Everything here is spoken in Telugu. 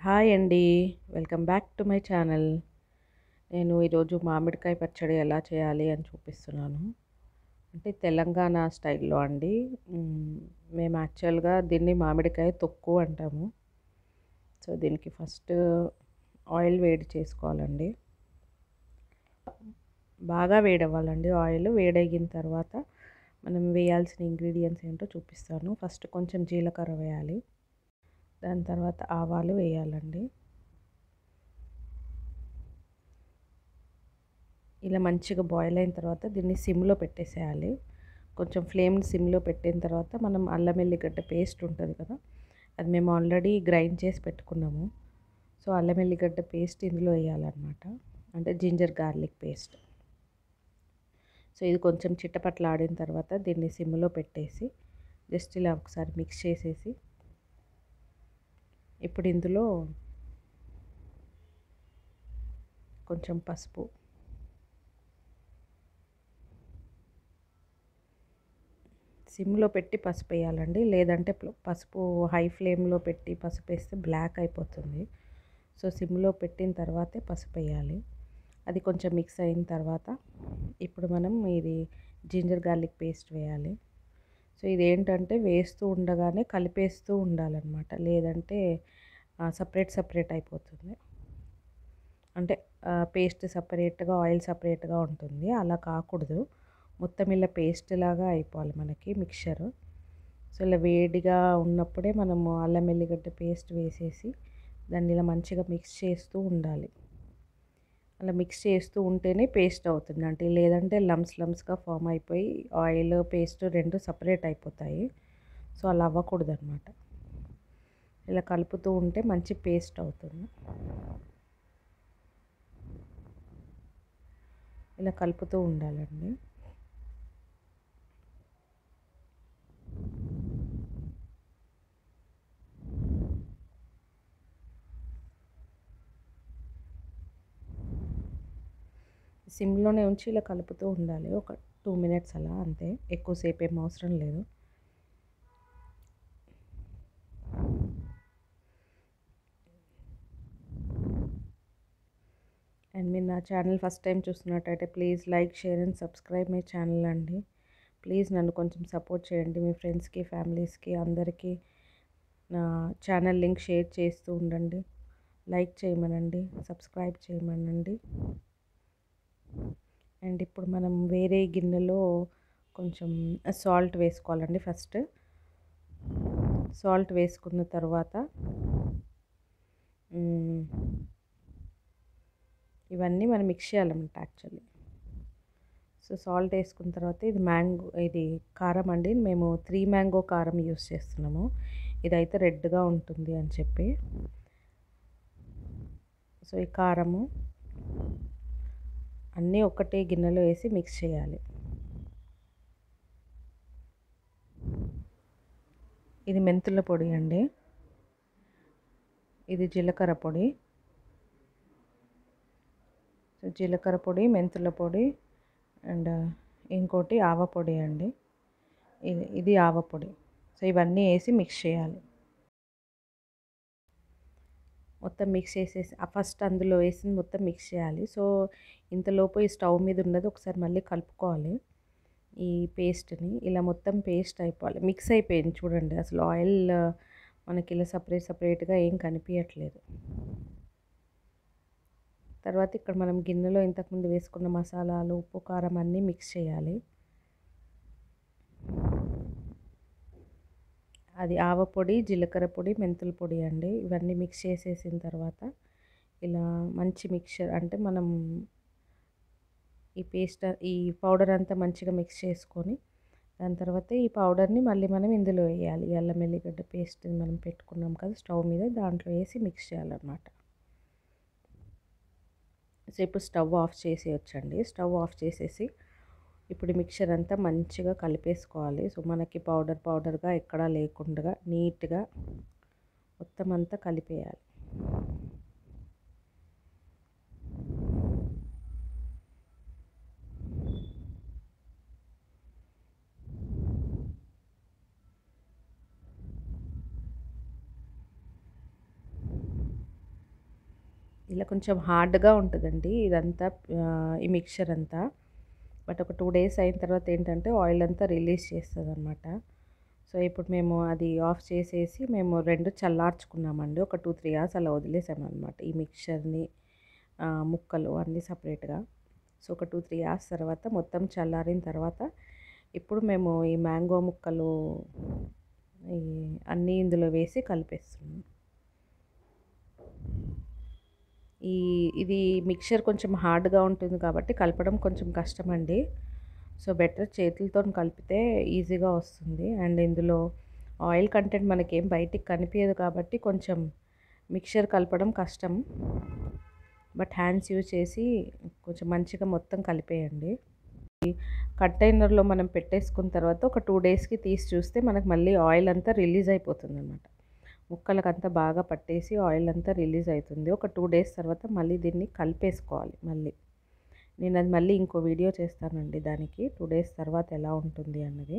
హాయ్ అండి. Welcome back to my channel. నేను ఈరోజు మామిడికాయ పచ్చడి ఎలా చేయాలి అని చూపిస్తున్నాను. అంటే తెలంగాణ స్టైల్‌లో అండి. మేము యాక్చువల్‌గా దీన్ని మామిడికాయ తొక్కు అంటాము. సో, దీనికి ఫస్ట్ ఆయిల్ వేడి చేసుకోవాలండి. బాగా వేడవ్వాలండి ఆయిల్. వేడెగిన తర్వాత మనం వేయాల్సిన ఇంగ్రీడియెంట్స్ ఏంటో చూపిస్తాను. ఫస్ట్ కొంచెం జీలకర్ర వేయాలి. దాని తర్వాత ఆవాలు వేయాలండి. ఇలా మంచిగా బాయిల్ అయిన తర్వాత దీన్ని సిమ్లో పెట్టేసేయాలి. కొంచెం ఫ్లేమ్ సిమ్లో పెట్టిన తర్వాత మనం అల్లం ఎల్లిగడ్డ పేస్ట్ ఉంటుంది కదా, అది మేము ఆల్రెడీ గ్రైండ్ చేసి పెట్టుకున్నాము. సో అల్లం ఎల్లిగడ్డ పేస్ట్ ఇందులో వేయాలన్నమాట, అంటే జింజర్ గార్లిక్ పేస్ట్. సో ఇది కొంచెం చిట్టపట్లాడిన తర్వాత దీన్ని సిమ్లో పెట్టేసి జస్ట్ ఇలా ఒకసారి మిక్స్ చేసేసి ఇప్పుడు ఇందులో కొంచెం పసుపు, సిమ్లో పెట్టి పసుపు వేయాలండి, లేదంటే పసుపు హై ఫ్లేమ్లో పెట్టి పసుపు వేస్తే బ్లాక్ అయిపోతుంది. సో సిమ్లో పెట్టిన తర్వాతే పసుపు వేయాలి. అది కొంచెం మిక్స్ అయిన తర్వాత ఇప్పుడు మనం ఇది జింజర్ గార్లిక్ పేస్ట్ వేయాలి. సో ఇదేంటంటే వేస్తూ ఉండగానే కలిపేస్తూ ఉండాలన్నమాట, లేదంటే సపరేట్ అయిపోతుంది. అంటే పేస్ట్ సపరేట్గా, ఆయిల్ సపరేట్గా ఉంటుంది. అలా కాకూడదు, మొత్తం ఇలా పేస్ట్ లాగా అయిపోవాలి మనకి మిక్చర్. సో ఇలా వేడిగా ఉన్నప్పుడే మనము అల్లం ఎల్లిగడ్డ పేస్ట్ వేసేసి దాన్ని ఇలా మంచిగా మిక్స్ చేస్తూ ఉండాలి. అలా మిక్స్ చేస్తూ ఉంటేనే పేస్ట్ అవుతుంది, అంటే లేదంటే లమ్స్గా ఫామ్ అయిపోయి ఆయిల్ పేస్ట్ రెండు సపరేట్ అయిపోతాయి. సో అలా అవ్వకూడదు అనమాట. ఇలా కలుపుతూ ఉంటే మంచి పేస్ట్ అవుతుంది. ఇలా కలుపుతూ ఉండాలండి. సిమ్లోనే ఉంచి ఇలా కలుపుతూ ఉండాలి ఒక 2 మినిట్స్ అలా, అంతే, ఎక్కువసేపు ఏం అవసరం లేదు. అండ్ మీరు నా ఛానల్ ఫస్ట్ టైం చూస్తున్నట్టయితే please like, share and subscribe my channel అండి. ప్లీజ్ నన్ను కొంచెం సపోర్ట్ చేయండి. మీ ఫ్రెండ్స్కి, ఫ్యామిలీస్కి అందరికీ నా ఛానల్ లింక్ షేర్ చేస్తూ ఉండండి. లైక్ చేయమనండి, సబ్స్క్రైబ్ చేయమనండి. అండ్ ఇప్పుడు మనం వేరే గిన్నెలో కొంచెం సాల్ట్ వేసుకోవాలండి. ఫస్ట్ సాల్ట్ వేసుకున్న తర్వాత ఇవన్నీ మనం మిక్స్ చేయాలన్నమాట యాక్చువల్లీ. సో సాల్ట్ వేసుకున్న తర్వాత ఇది కారం అండి. మేము 3 మ్యాంగో కారం యూస్ చేస్తున్నాము. ఇదైతే రెడ్గా ఉంటుంది అని చెప్పి. సో ఈ కారము అన్నీ ఒకటే గిన్నెలో వేసి మిక్స్ చేయాలి. ఇది మెంతుల పొడి అండి, ఇది జీలకర్ర పొడి. సో జీలకర్ర పొడి, మెంతుల పొడి అండ్ ఇంకోటి ఆవ పొడి అండి. ఇది ఆవ పొడి. సో ఇవన్నీ వేసి మిక్స్ చేయాలి. మొత్తం మిక్స్ చేసేసి ఫస్ట్ అందులో వేసింది మొత్తం మిక్స్ చేయాలి. సో ఇంతలోపు ఈ స్టవ్ మీద ఉన్నది ఒకసారి మళ్ళీ కలుపుకోవాలి. ఈ పేస్ట్ని ఇలా మొత్తం పేస్ట్ అయిపోవాలి. మిక్స్ అయిపోయింది చూడండి, అసలు ఆయిల్ మనకి ఇలా సపరేట్గా ఏం కనిపించట్లేదు. తర్వాత ఇక్కడ మనం గిన్నెలో ఇంతకుముందు వేసుకున్న మసాలాలు, ఉప్పు, కారం అన్నీ మిక్స్ చేయాలి. అది ఆవ పొడి, జీలకర్ర పొడి, మెంతుల పొడి అండి. ఇవన్నీ మిక్స్ చేసేసిన తర్వాత ఇలా మంచి మిక్చర్, అంటే మనం ఈ పౌడర్ అంతా మంచిగా మిక్స్ చేసుకొని దాని తర్వాత ఈ పౌడర్ని మళ్ళీ మనం ఇందులో వేయాలి. అల్లం ఎల్లిగడ్డ పేస్ట్ మనం పెట్టుకున్నాం కదా స్టవ్ మీద, దాంట్లో వేసి మిక్స్ చేయాలన్నమాట. సో ఇప్పుడు స్టవ్ ఆఫ్ చేసేయచ్చండి. స్టవ్ ఆఫ్ చేసేసి ఇప్పుడు మిక్చర్ అంతా మంచిగా కలిపేసుకోవాలి. సో మనకి పౌడర్గా ఎక్కడా లేకుండా నీట్గా మొత్తం అంతా కలిపేయాలి. ఇలా కొంచెం హార్డ్గా ఉంటుందండి ఇదంతా, ఈ మిక్చర్ అంతా. బట్ ఒక 2 డేస్ అయిన తర్వాత ఏంటంటే ఆయిల్ అంతా రిలీజ్ చేస్తుంది అనమాట. సో ఇప్పుడు మేము అది ఆఫ్ చేసేసి మేము 2 చల్లార్చుకున్నామండి. ఒక 2-3 అవర్స్ అలా వదిలేసామన్నమాట ఈ మిక్చర్ని, ముక్కలు అన్నీ సపరేట్గా. సో ఒక 2-3 అవర్స్ తర్వాత మొత్తం చల్లారిన తర్వాత ఇప్పుడు మేము ఈ మ్యాంగో ముక్కలు ఈ అన్నీ ఇందులో వేసి కలిపేస్తున్నాం. ఇది మిక్చర్ కొంచెం హార్డ్గా ఉంటుంది కాబట్టి కలపడం కొంచెం కష్టమండి. సో బెటర్ చేతులతో కలిపితే ఈజీగా వస్తుంది. అండ్ ఇందులో ఆయిల్ కంటెంట్ మనకేం బయటికి కనిపించదు కాబట్టి కొంచెం మిక్చర్ కలపడం కష్టం. బట్ హ్యాండ్స్ యూజ్ చేసి కొంచెం మంచిగా మొత్తం కలిపేయండి. కంటైనర్లో మనం పెట్టేసుకున్న తర్వాత ఒక 2 డేస్కి తీసి చూస్తే మనకు మళ్ళీ ఆయిల్ అంతా రిలీజ్ అయిపోతుంది అనమాట. ముక్కలకంతా బాగా పట్టేసి ఆయిల్ అంతా రిలీజ్ అవుతుంది. ఒక 2 డేస్ తర్వాత మళ్ళీ దీన్ని కలిపేసుకోవాలి. నేను అది మళ్ళీ ఇంకో వీడియో చేస్తానండి దానికి 2 డేస్ తర్వాత ఎలా ఉంటుంది అన్నది.